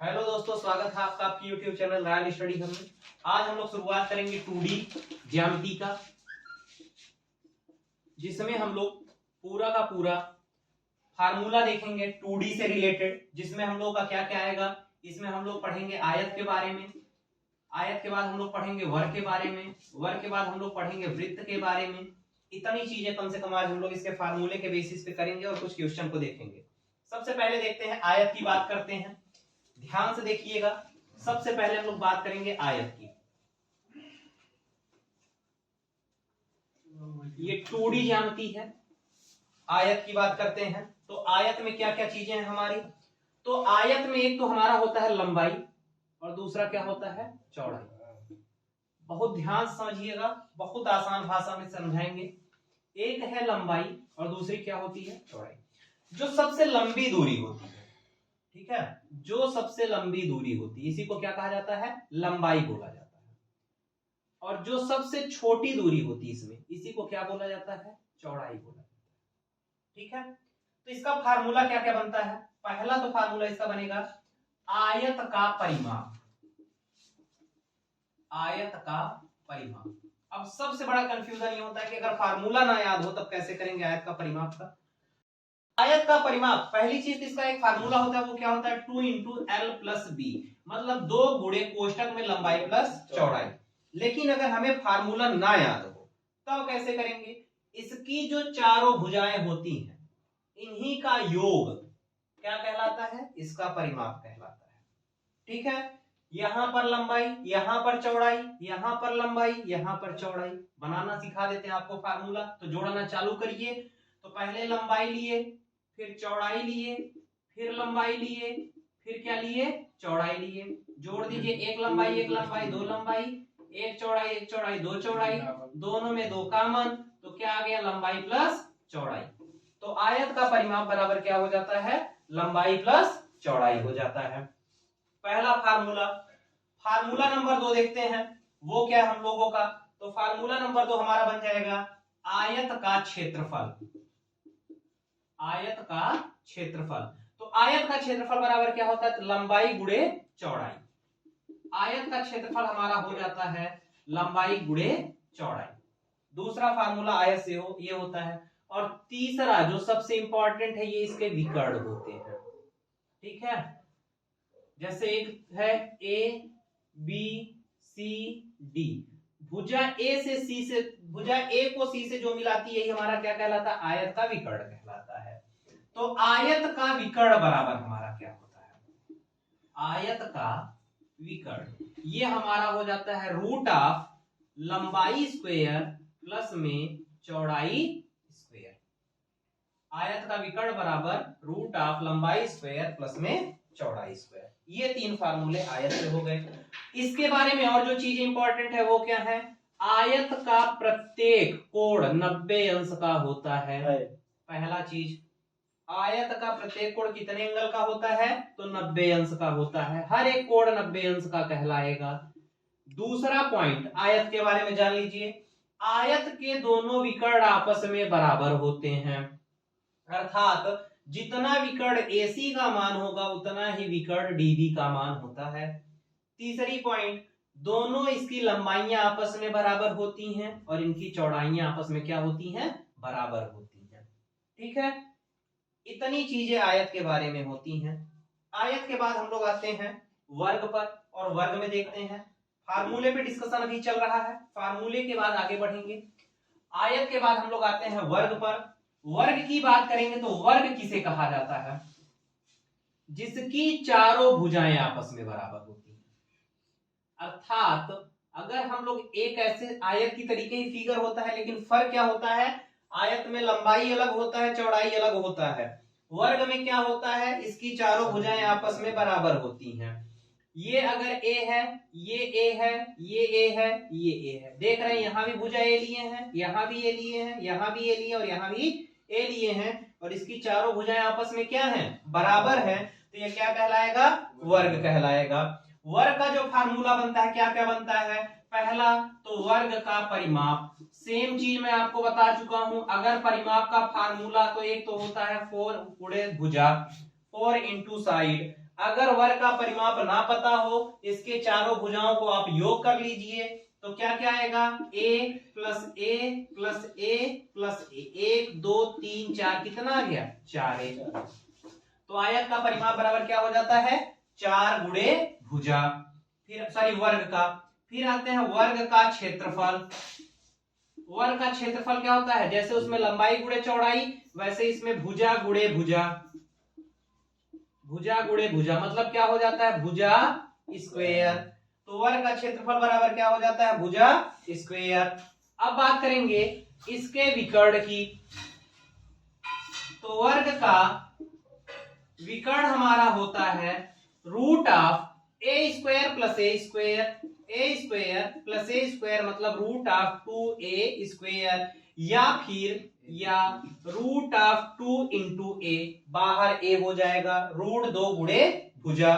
Hello दोस्तों, स्वागत है आपका आपकी YouTube channel royal study hub में। आज हम लोग शुरुआत करेंगे 2D ज्यामिति का, जिसमें हम लोग पूरा का पूरा फार्मूला देखेंगे 2D से रिलेटेड, जिसमें हम लोग का क्या क्या आएगा। इसमें हम लोग पढ़ेंगे आयत के बारे में, आयत के बाद हम लोग पढ़ेंगे वर्ग के बारे में, वर्ग के बाद हम लोग पढ़ेंगे वृत्त के बारे में। इतनी चीजें कम से कम आज हम लोग इसके फार्मूले के बेसिस पे करेंगे और कुछ क्वेश्चन को देखेंगे। सबसे पहले देखते हैं आयत की बात करते हैं। ध्यान से देखिएगा, सबसे पहले हम लोग बात करेंगे आयत की। ये 2D ज्यामिति है, आयत की बात करते हैं। तो आयत में क्या क्या चीजें हैं हमारी। तो आयत में एक तो हमारा होता है लंबाई और दूसरा क्या होता है चौड़ाई। बहुत ध्यान से समझिएगा, बहुत आसान भाषा में समझाएंगे। एक है लंबाई और दूसरी क्या होती है चौड़ाई। जो सबसे लंबी दूरी होती है, ठीक है, जो सबसे लंबी दूरी होती है इसी को क्या कहा जाता है, लंबाई बोला जाता है। और जो सबसे छोटी दूरी होती है इसमें, इसी को क्या बोला जाता है, चौड़ाई बोला जाता है। ठीक है, तो इसका फार्मूला क्या क्या बनता है। पहला तो फार्मूला इसका बनेगा आयत का परिमाप। आयत का परिमाप। अब सबसे बड़ा कंफ्यूजन ये होता है कि अगर फार्मूला ना याद हो तब कैसे करेंगे आयत का परिमाप का। आयत का परिमाप, पहली चीज इसका एक फार्मूला होता है, वो क्या होता है 2 × L + B, मतलब 2 गुणे कोष्टक में लंबाई प्लस चौड़ाई। लेकिन अगर हमें फार्मूला ना याद हो तब कैसे करेंगे। इसकी जो चारों भुजाएं होती हैं इन्हीं का योग क्या कहलाता है, इसका परिमाप कहलाता है। ठीक है, यहां पर लंबाई, यहां पर चौड़ाई, यहां पर लंबाई, यहां पर चौड़ाई। बनाना सिखा देते हैं आपको फार्मूला, तो जोड़ना चालू करिए। तो पहले लंबाई लिए, फिर चौड़ाई लिए, फिर लंबाई लिए, फिर क्या लिए, चौड़ाई लिए। जोड़ दीजिए, एक लंबाई एक लंबाई, दो लंबाई, एक चौड़ाई दो चौड़ाई, दोनों में दो कॉमन, तो क्या आ गया, लंबाई प्लस चौड़ाई। तो आयत का परिमाप बराबर क्या हो जाता है, लंबाई प्लस चौड़ाई हो जाता है। पहला फार्मूला। फार्मूला नंबर 2 देखते हैं, वो क्या हम लोगों का। तो फार्मूला नंबर 2 हमारा बन जाएगा आयत का क्षेत्रफल। आयत का क्षेत्रफल। तो आयत का क्षेत्रफल बराबर क्या होता है, लंबाई गुणे चौड़ाई। आयत का क्षेत्रफल हमारा हो जाता है लंबाई गुणे चौड़ाई। दूसरा फार्मूला आयत से ये होता है। और तीसरा जो सबसे इंपॉर्टेंट है, ये इसके विकर्ण होते हैं। ठीक है, जैसे एक है ए बी सी डी, भुजा ए से सी से, भुजा ए को सी से जो मिलाती है, ये हमारा क्या कहलाता है, आयत का विकर्ण कहलाता है। तो आयत का विकर्ण बराबर हमारा क्या होता है, आयत का विकर्ण ये हमारा हो जाता है √ लंबाई स्क्वायर प्लस में चौड़ाई स्क्वायर। आयत का विकर्ण बराबर √ लंबाई स्क्वायर प्लस में चौड़ाई स्क्वायर। ये 3 फार्मूले आयत से हो गए। इसके बारे में और जो चीज इंपॉर्टेंट है वो क्या है, आयत का प्रत्येक कोण 90 अंश का होता है। पहला चीज, आयत का प्रत्येक कोण कितने एंगल का होता है, तो 90 अंश का होता है। हर एक कोण 90 अंश का कहलाएगा। दूसरा पॉइंट आयत के बारे में जान लीजिए, आयत के दोनों विकर्ण आपस में बराबर होते हैं, अर्थात जितना विकर्ण AC का मान होगा उतना ही विकर्ण DB का मान होता है। तीसरी पॉइंट, दोनों इसकी लंबाइयां आपस में बराबर होती हैं और इनकी चौड़ाइयां आपस में क्या होती हैं, बराबर होती हैं। ठीक है, इतनी चीजें आयत के बारे में होती हैं। आयत के बाद हम लोग आते हैं वर्ग पर, और वर्ग में देखते हैं, फार्मूले पे डिस्कशन अभी चल रहा है, फार्मूले के बाद आगे बढ़ेंगे। आयत के बाद हम लोग आते हैं वर्ग पर। वर्ग की बात करेंगे तो वर्ग किसे कहा जाता है, जिसकी चारों भुजाएं आपस में बराबर होती हैं। अर्थात अगर हम लोग एक ऐसे आयत की तरीके ही फिगर होता है, लेकिन फर्क क्या होता है, आयत में लंबाई अलग होता है, चौड़ाई अलग होता है। वर्ग में क्या होता है, इसकी चारों भुजाएं आपस में बराबर होती हैं। ये अगर ए है, ये ए है, ये ए है, ये ए है, देख रहे हैं यहां भी भुजा ए लिए हैं, यहां भी ए लिए हैं, यहां भी ए लिए और यहां भी ए लिए हैं, और इसकी चारों भुजाएं आपस में क्या हैं, बराबर हैं। तो ये क्या कहलाएगा, वर्ग कहलाएगा। वर्ग का जो फार्मूला बनता है, क्या क्या बनता है, पहला तो वर्ग का परिमाप। सेम चीज मैं आपको बता चुका हूं, अगर परिमाप का फार्मूला तो एक तो होता है 4 गुणे भुजा, 4 × साइड, अगर वर्ग का परिमाप ना पता हो, इसके चारों भुजाओं को आप योग कर लीजिए, तो क्या क्या आएगा, a plus A plus A plus ए, 1 2 3 4, कितना आ गया, 4a। तो आयत का परिमाप बराबर क्या हो जाता है, 4 गुणे भुजा, फिर सॉरी वर्ग का। फिर आते हैं वर्ग का क्षेत्रफल। वर्ग का क्षेत्रफल क्या होता है, जैसे उसमें लंबाई गुणे चौड़ाई, वैसे इसमें भुजा गुणे भुजा, भुजा गुणे भुजा मतलब क्या हो जाता है, भुजा स्क्वायर। तो वर्ग का क्षेत्रफल बराबर क्या हो जाता है, भुजा स्क्वायर। अब बात करेंगे इसके विकर्ण की। तो वर्ग का विकर्ण हमारा होता है root of a square plus a square, a square plus a square मतलब रूट ऑफ 2a स्क्वायर, या रूट ऑफ 2 इंटू ए, बाहर ए हो जाएगा, रूट 2 गुणे भुजा।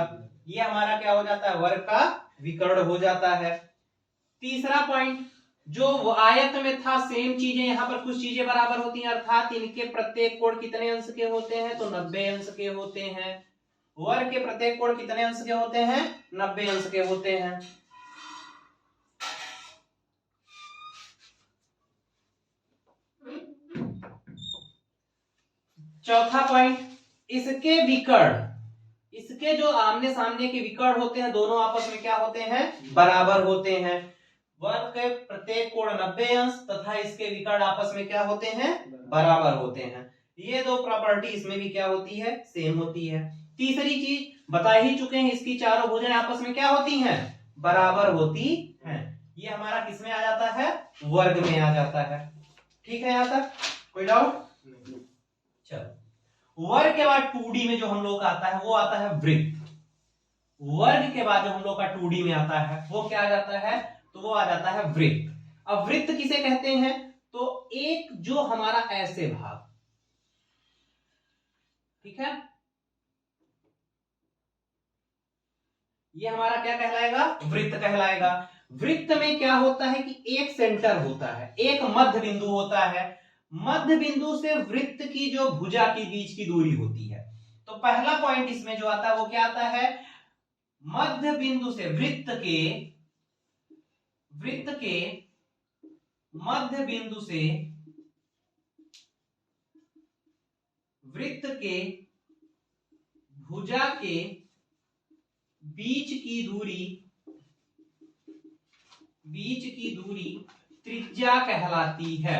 ये हमारा क्या हो जाता है, वर्ग का विकर्ण हो जाता है। तीसरा पॉइंट, जो वो आयत में था सेम चीजें यहां पर कुछ चीजें बराबर होती हैं, अर्थात इनके प्रत्येक कोण कितने अंश के होते हैं, तो 90 अंश के होते हैं। वर्ग के प्रत्येक कोण कितने अंश के होते हैं, 90 अंश के होते हैं। चौथा पॉइंट, इसके विकर्ण, इसके जो आमने सामने के विकर्ण होते हैं दोनों आपस में क्या होते हैं, बराबर होते हैं। वर्ग के प्रत्येक कोण 90 अंश तथा इसके विकर्ण आपस में क्या होते हैं, बराबर होते हैं। ये दो प्रॉपर्टी इसमें भी क्या होती है, सेम होती है। तीसरी चीज बता ही चुके हैं, इसकी चारों भुजाएं आपस में क्या होती हैं, बराबर होती हैं। ये हमारा किसमें आ जाता है, वर्ग में आ जाता है। ठीक है, यहां तक कोई डाउट? चलो, वर्ग के बाद 2D में जो हम लोग का आता है वो आता है वृत्त। वर्ग के बाद जो हम लोग का 2D में आता है वो क्या आ जाता है, तो वो आ जाता है वृत्त। अब वृत्त किसे कहते हैं, तो एक जो हमारा ऐसे भाग, ठीक है, ये हमारा क्या कहलाएगा, वृत्त कहलाएगा। वृत्त में क्या होता है कि एक सेंटर होता है, एक मध्य बिंदु होता है। मध्य बिंदु से वृत्त की जो भुजा के बीच की दूरी होती है, तो पहला पॉइंट इसमें जो आता है वो क्या आता है, मध्य बिंदु से वृत्त के मध्य बिंदु से वृत्त के भुजा के बीच की दूरी त्रिज्या कहलाती है।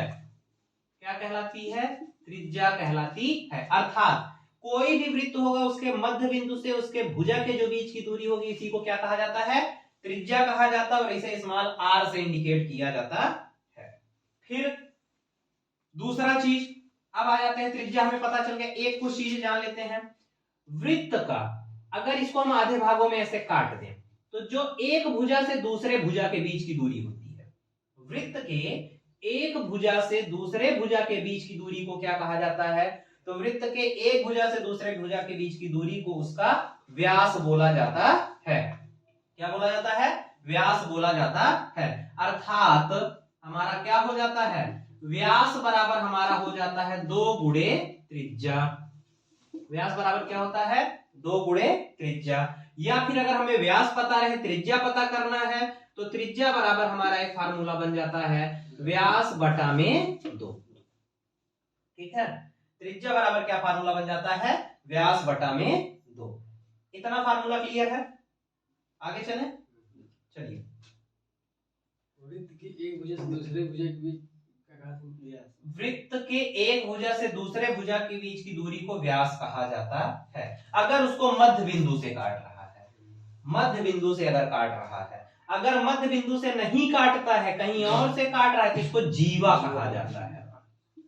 क्या कहलाती है, त्रिज्या कहलाती है। अर्थात कोई भी वृत्त होगा उसके मध्य बिंदु से उसके भुजा के जो बीच की दूरी होगी इसी को क्या कहा जाता है, त्रिज्या कहा जाता है, और इसे स्मॉल r से इंडिकेट किया जाता है। फिर दूसरा चीज, अब आ जाते हैं त्रिज्या, हमें पता चल गया। एक कुछ चीजें जान लेते हैं। वृत्त का अगर इसको हम आधे भागों में ऐसे काट दें, तो जो एक भुजा से दूसरे भुजा के बीच की दूरी होती है, वृत्त के एक भुजा से दूसरे भुजा के बीच की दूरी को क्या कहा जाता है, तो वृत्त के एक भुजा से दूसरे भुजा के बीच की दूरी को उसका व्यास बोला जाता है। क्या बोला जाता है, व्यास बोला जाता है। अर्थात हमारा क्या हो जाता है, व्यास बराबर हमारा हो जाता है 2 गुणे त्रिज्या। व्यास बराबर क्या होता है, 2 गुणे त्रिज्या। या फिर अगर हमें व्यास पता रहे त्रिज्या पता करना है, तो त्रिज्या बराबर हमारा एक फार्मूला बन जाता है व्यास बटा में 2। ठीक है, त्रिज्या बराबर क्या फार्मूला बन जाता है, व्यास बटा में 2। इतना फार्मूला क्लियर है, आगे चलें। चलिए, वृत्त की एक भुजा से दूसरे भुजा के बीच, वृत्त के एक भुजा से दूसरे भुजा के बीच की दूरी को व्यास कहा जाता है। अगर उसको मध्य बिंदु से काट रहा है, मध्य बिंदु से अगर काट रहा है, अगर मध्य बिंदु से नहीं काटता है, कहीं और से काट रहा है, तो इसको जीवा कहा जाता है।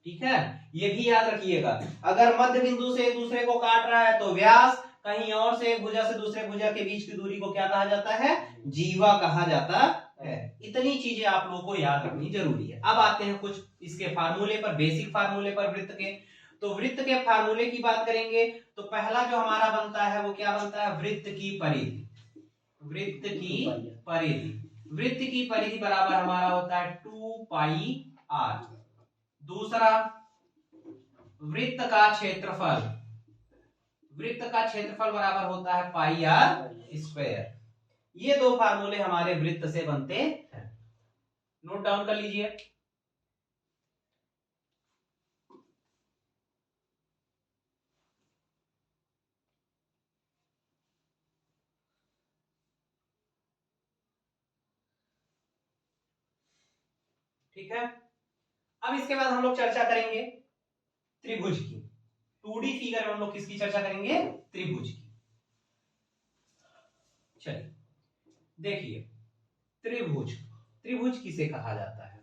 ठीक है, ये भी याद रखिएगा। अगर मध्य बिंदु से एक दूसरे को काट रहा है तो व्यास, कहीं और से एक भुजा से दूसरे भुजा के बीच की दूरी को क्या कहा जाता है, जीवा कहा जाता है। इतनी चीजें आप लोगों को याद रखनी जरूरी है। अब आते हैं कुछ इसके फार्मूले पर, बेसिक फार्मूले पर वृत्त के। तो वृत्त के फार्मूले की बात करेंगे तो पहला जो हमारा बनता है वो क्या बनता है, वृत्त की परिधि। वृत्त की परिधि, वृत्त की परिधि बराबर हमारा होता है 2 पाई r। दूसरा, वृत्त का क्षेत्रफल, वृत्त का क्षेत्रफल बराबर होता है पाई आर स्क्वायर। ये दो फार्मूले हमारे वृत्त से बनते हैं, नोट डाउन कर लीजिए। ठीक है, अब इसके बाद हम लोग चर्चा करेंगे त्रिभुज की। 2D फिगर में हम लोग किसकी चर्चा करेंगे? त्रिभुज की। चलिए देखिए, त्रिभुज, त्रिभुज किसे कहा जाता है?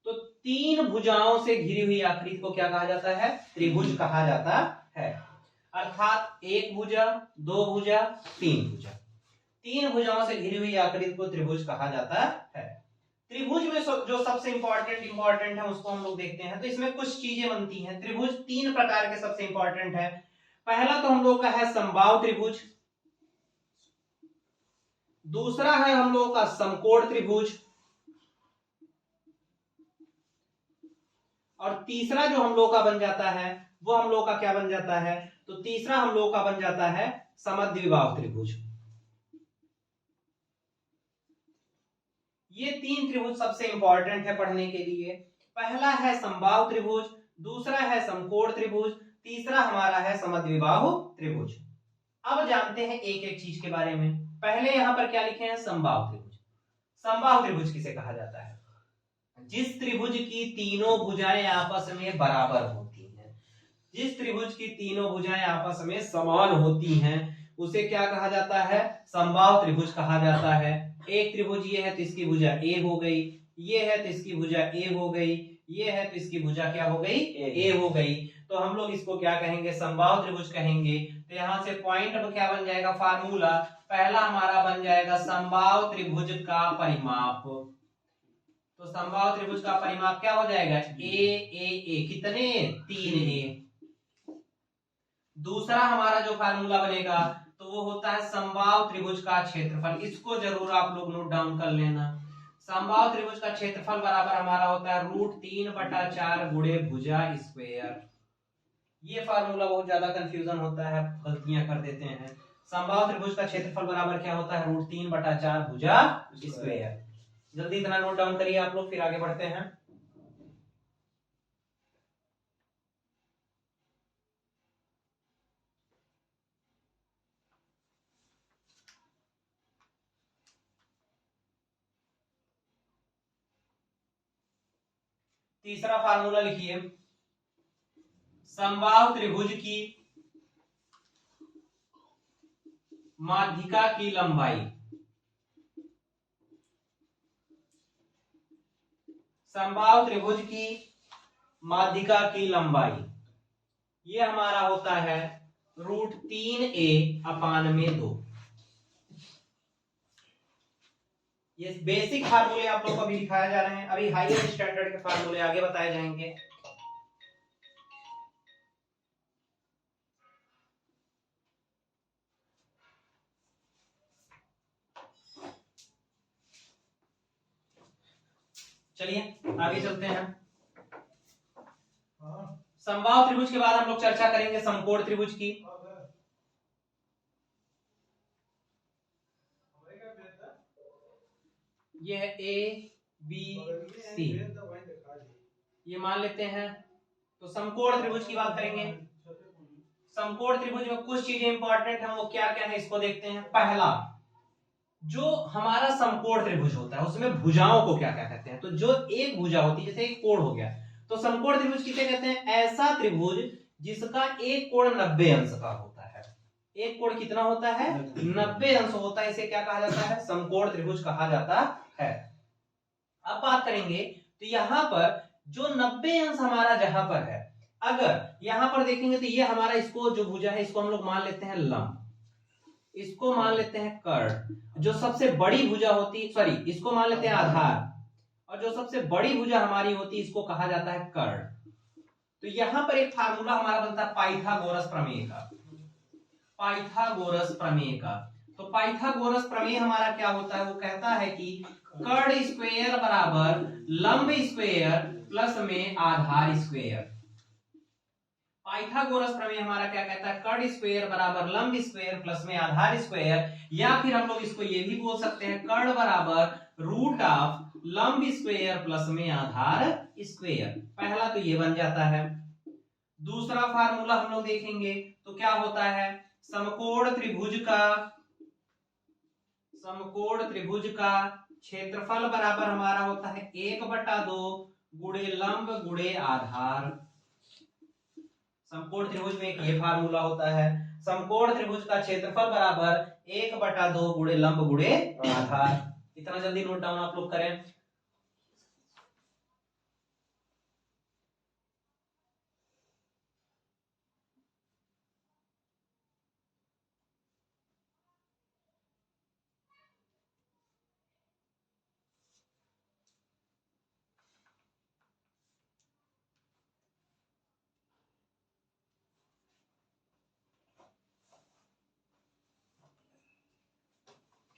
तो तीन भुजाओं से घिरी हुई आकृति को क्या कहा जाता है? त्रिभुज कहा जाता है। अर्थात एक भुजा, दो भुजा, तीन भुजा, तीन भुजाओं से घिरी हुई आकृति को त्रिभुज कहा जाता है। त्रिभुज में जो सबसे इंपॉर्टेंट है उसको हम लोग देखते हैं। तो इसमें कुछ चीजें बनती हैं। त्रिभुज तीन प्रकार के सबसे इंपॉर्टेंट है। पहला तो हम लोग का है समबाहु त्रिभुज, दूसरा है हम लोग का समकोण त्रिभुज, और तीसरा जो हम लोग का बन जाता है वो हम लोग का क्या बन जाता है? तो तीसरा हम लोग का बन जाता है समद्विबाहु त्रिभुज। ये तीन त्रिभुज सबसे इंपॉर्टेंट है पढ़ने के लिए। पहला है समबाहु त्रिभुज, दूसरा है समकोण त्रिभुज, तीसरा हमारा है समद्विबाहु त्रिभुज। अब जानते हैं एक एक चीज के बारे में। पहले यहां पर क्या लिखे हैं? समबाहु त्रिभुज। समबाहु त्रिभुज किसे कहा जाता है? जिस त्रिभुज की तीनों भुजाएं आपस में बराबर होती हैं, जिस त्रिभुज की तीनों भुजाएं आपस में समान होती हैं, उसे क्या कहा जाता है? समबाहु त्रिभुज कहा जाता है। एक त्रिभुज ये है तो इसकी भुजा ए हो गई, ये है तो इसकी भुजा ए हो गई, ये है तो इसकी भुजा क्या हो गई? ए हो गई। तो हम लोग इसको क्या कहेंगे? समबाहु त्रिभुज कहेंगे। तो यहां से पॉइंट अब क्या बन जाएगा? फार्मूला पहला हमारा बन जाएगा समबाहु त्रिभुज का परिमाप। तो समबाहु त्रिभुज का परिमाप क्या हो जाएगा? ए ए ए, कितने? 3a। दूसरा हमारा जो फार्मूला बनेगा तो वो होता है समबाहु त्रिभुज का क्षेत्रफल। इसको जरूर आप लोग नोट डाउन कर लेना। समबाहु त्रिभुज का क्षेत्रफल बराबर हमारा होता है √3/4 गुणे भुजा स्क्वायर। ये फार्मूला बहुत ज्यादा कंफ्यूजन होता है, गलतियां कर देते हैं। समबाहु त्रिभुज का क्षेत्रफल बराबर क्या होता है? √3/4 भुजा स्क्वायर। जल्दी इतना नोट डाउन करिए आप लोग, फिर आगे बढ़ते हैं। तीसरा फार्मूला लिखिए, समबाहु त्रिभुज की माध्यिका की लंबाई, समबाहु त्रिभुज की माध्यिका की लंबाई ये हमारा होता है √3a/2। ये बेसिक फार्मूले आप लोग को अभी दिखाए जा रहे हैं। अभी हायर स्टैंडर्ड के फार्मूले आगे बताए जाएंगे। चलिए आगे चलते हैं। समबाहु त्रिभुज के बाद हम लोग चर्चा करेंगे समकोण त्रिभुज की। ये है ABC, ये मान लेते हैं। तो समकोण त्रिभुज की बात करेंगे। समकोण त्रिभुज में कुछ चीजें इंपॉर्टेंट हैं, वो क्या क्या है इसको देखते हैं। पहला, जो हमारा समकोण त्रिभुज होता है उसमें भुजाओं को क्या क्या कहते हैं? तो जो एक भुजा होती है, जैसे एक कोण हो गया, तो समकोण त्रिभुज किसे कहते हैं? ऐसा त्रिभुज जिसका एक कोण 90 अंश का होता है। एक कोण कितना होता है? 90 अंश होता है। इसे क्या कहा जाता है? समकोण त्रिभुज कहा जाता है। अब बात करेंगे तो यहां पर जो 90 अंश हमारा जहां पर है, अगर यहां पर देखेंगे तो ये हमारा, इसको जो भुजा है इसको हम लोग मान लेते हैं लंब, इसको मान लेते हैं कर्ण। जो सबसे बड़ी भुजा होती, सॉरी, इसको मान लेते हैं आधार, और जो सबसे बड़ी भुजा हमारी होती है इसको कहा जाता है कर्ण। तो यहां पर एक फार्मूला हमारा बनता है पाइथागोरस प्रमेय का। पाइथागोरस प्रमेय का, तो पाइथागोरस प्रमेय हमारा क्या होता है? वो कहता है कि कर्ण स्क्वायर बराबर लंब स्क्वायर प्लस में आधार स्क्वायर। पाइथागोरस प्रमेय हमारा क्या कहता है, कर्ण स्क्वायर बराबर लंब स्क्वायर प्लस में आधार स्क्वायर, या फिर हम लोग इसको ये भी बोल सकते हैं कर्ण बराबर रूट ऑफ लंब स्क्वायर प्लस में आधार स्क्वायर। पहला तो ये बन जाता है। दूसरा फार्मूला हम लोग देखेंगे तो क्या होता है, समकोण त्रिभुज का क्षेत्रफल बराबर हमारा होता है 1/2 गुणे लंब गुणे आधार। समकोण त्रिभुज में एक ये फार्मूला होता है, समकोण त्रिभुज का क्षेत्रफल बराबर 1/2 गुणे लंब गुणे आधार। इतना जल्दी नोट डाउन आप लोग करें।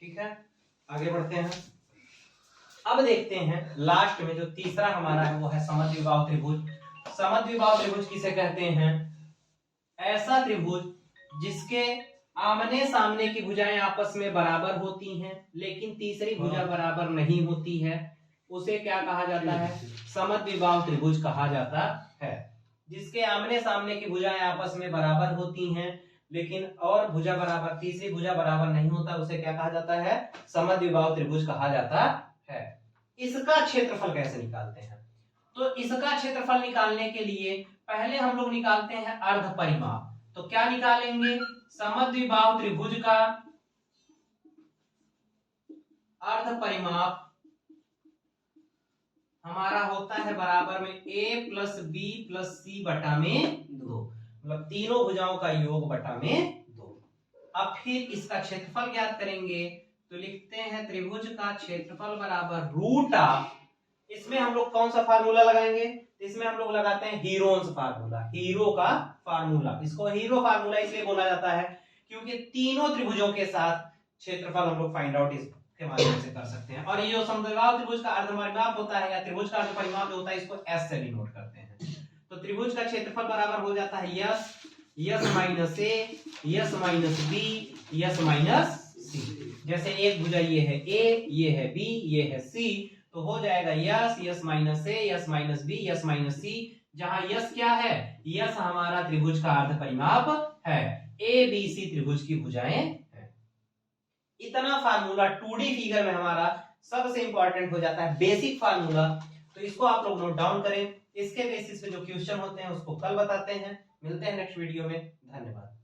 ठीक है, आगे बढ़ते हैं। अब देखते हैं लास्ट में जो तीसरा हमारा है वो है समद्विबाहु त्रिभुज। समद्विबाहु त्रिभुज किसे कहते हैं, ऐसा त्रिभुज जिसके आमने सामने की भुजाएं आपस में बराबर होती हैं लेकिन तीसरी भुजा बराबर नहीं होती है, उसे क्या कहा जाता है, समद्विबाहु त्रिभुज कहा जाता है। जिसके आमने सामने की भुजाएं आपस में बराबर होती हैं लेकिन और भुजा बराबर, तीसरी भुजा बराबर नहीं होता, उसे क्या कहा जाता है, समद्विबाहु त्रिभुज कहा जाता है। इसका क्षेत्रफल कैसे निकालते हैं, तो इसका क्षेत्रफल निकालने के लिए पहले हम लोग निकालते हैं अर्ध परिमाप। तो क्या निकालेंगे, समद्विबाहु त्रिभुज का अर्ध परिमाप हमारा होता है बराबर में a प्लस बी प्लस सी बटा में 2, मतलब तीनों भुजाओं का योग बटा में 2। अब फिर इसका क्षेत्रफल ज्ञात करेंगे तो लिखते हैं त्रिभुज का क्षेत्रफल बराबर रूट ऑफ, इसमें हम लोग कौन सा फार्मूला लगाएंगे, इसमें हम लोग लगाते हैं हीरोन्स फार्मूला, हीरो का फार्मूला। इसको हीरो फार्मूला इसलिए बोला जाता है क्योंकि तीनों त्रिभुजों के साथ क्षेत्रफल हम लोग फाइंड आउट इसके माध्यम से कर सकते हैं। और ये जो समद्विबाहु त्रिभुज का अर्ध परिमाप होता है या त्रिभुज का अर्ध परिमाप जो होता है इसको एस से डिनोट करते हैं। तो त्रिभुज का क्षेत्रफल बराबर हो जाता है s, s minus a, s minus b, s minus c. जैसे एक भुजा ये है ए, ये है बी, ये है सी, तो हो जाएगा s, s minus a, s minus b, s minus c. जहां यस क्या है, यस हमारा त्रिभुज का अर्ध परिमाप है, ए बी सी त्रिभुज की भुजाएं हैं। इतना फार्मूला 2D फिगर में हमारा सबसे इंपॉर्टेंट हो जाता है, बेसिक फार्मूला। तो इसको आप लोग नोट डाउन करें, इसके बेसिस पे जो क्वेश्चन होते हैं उसको कल बताते हैं। मिलते हैं नेक्स्ट वीडियो में, धन्यवाद।